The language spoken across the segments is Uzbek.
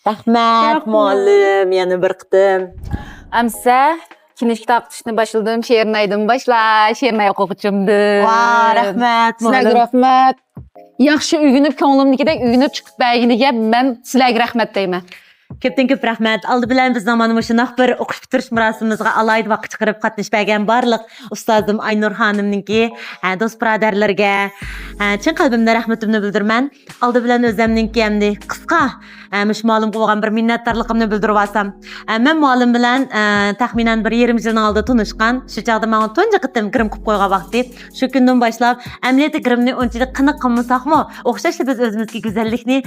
Rahmat muallim, yana bir qitim. Amsa kinishki taqtishni başladım, she'rni aytdim başla, she'rni o'quvchimdi. Va, rahmat Sizlarga muallim. rahmat. Yaxshi uygunib, ko'nglimnikidek uygunib chiqib berganiga men sizlarga rahmat deyman. Köpten köp rahmat. Aldı bilen biz zamanı şunaq bir o'qish bitirish marosimimizga alayda vaqt chiqarib qatnashib bergan barliq ustozim Aynur xonimninki, do'st birodarlarga chin qalbimdan rahmatimni bildiraman. Aldı bilen o'zimninki hamda qisqa mush muallim bo'lgan bir minnatdorligimni bildirib olsam. Men muallim bilan taxminan bir 20 yildan oldin tanishgan. Shu chaqda men tunji qitim kirim qilib qo'ygan vaqti. Shu kundan boshlab amaliyotda kirimni unchalik qiniq qilmasaqmi, o'xshashli biz o'zimizga go'zallikni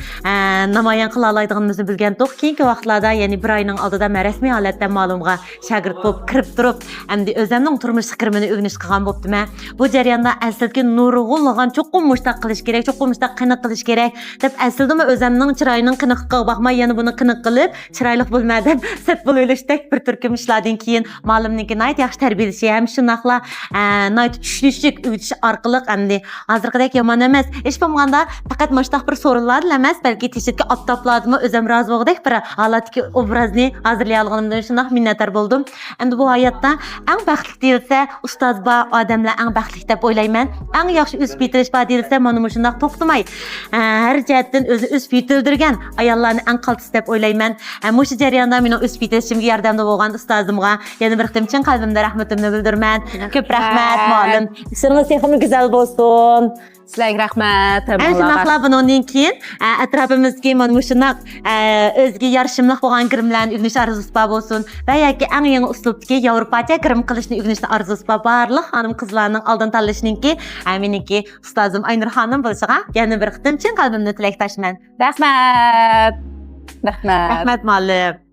namoyon qila oladiganimizni bilgandik. Keyingi vaqtlarda, ya'ni bir oyning oldida men rasmiy holatda ma'lumga shagird bo'lib kirib turib, hamda o'zimning turmush fikrimni o'rganish qilgan bo'libdim. Bu jarayonda aslida nurg'unlagan cho'qim mushtaq qilish kerak, cho'qim mushtaq qiniq qilish kerak deb aslida o'zimning chiroyining qiniqligiga baxmay yana buni qiniq qilib, chiroyli bo'lma deb set bo'lishdek bir turkum ishlardan keyin ma'lumniki nayt yaxshi tarbiyalashi ham shunaqla nayt tushunishlik o'tish orqali hamda hozirgidek yomon emas. Hech bo'lmaganda faqat mushtaq bir so'rinlar emas, balki teshikka ottopladimi o'zim rozi bo'lgandek bir holatdagi obrazni hazırlay olganimdan shunaq minnatdor bo'ldim. Endi bu hayotda eng baxtli deyilsa, ustoz va odamlar eng baxtli deb o'ylayman. Eng yaxshi o'sib yetilish va deyilsa, mana shunaq to'xtamay har jihatdan o'zi o'sib yetildirgan ayollarni eng qaltis deb o'ylayman. Mush jarayonda meni o'sib yetilishimga yordamda bo'lgan ustozimga yana bir qitim chin qalbimdan rahmatimni bildiraman. Ko'p rahmat muallim. Ishingiz texnik go'zal bo'lsin. Sizlarga rahmat. Shunaqla bundan keyin atrofimizga mana shunaq o'ziga yarashimli bo'lgan kirimlarni o'rganish orzusi bor bo'lsin va yoki eng yangi uslubdagi yevropacha kirim qilishni o'rganishni orzusi bor barliq xonim qizlarning oldin tanlashiniki meniki ustozim Aynur xonim bo'lishiga yana bir qitim chin qalbimdan tilakdoshman. Rahmat. Rahmat. Rahmat muallim.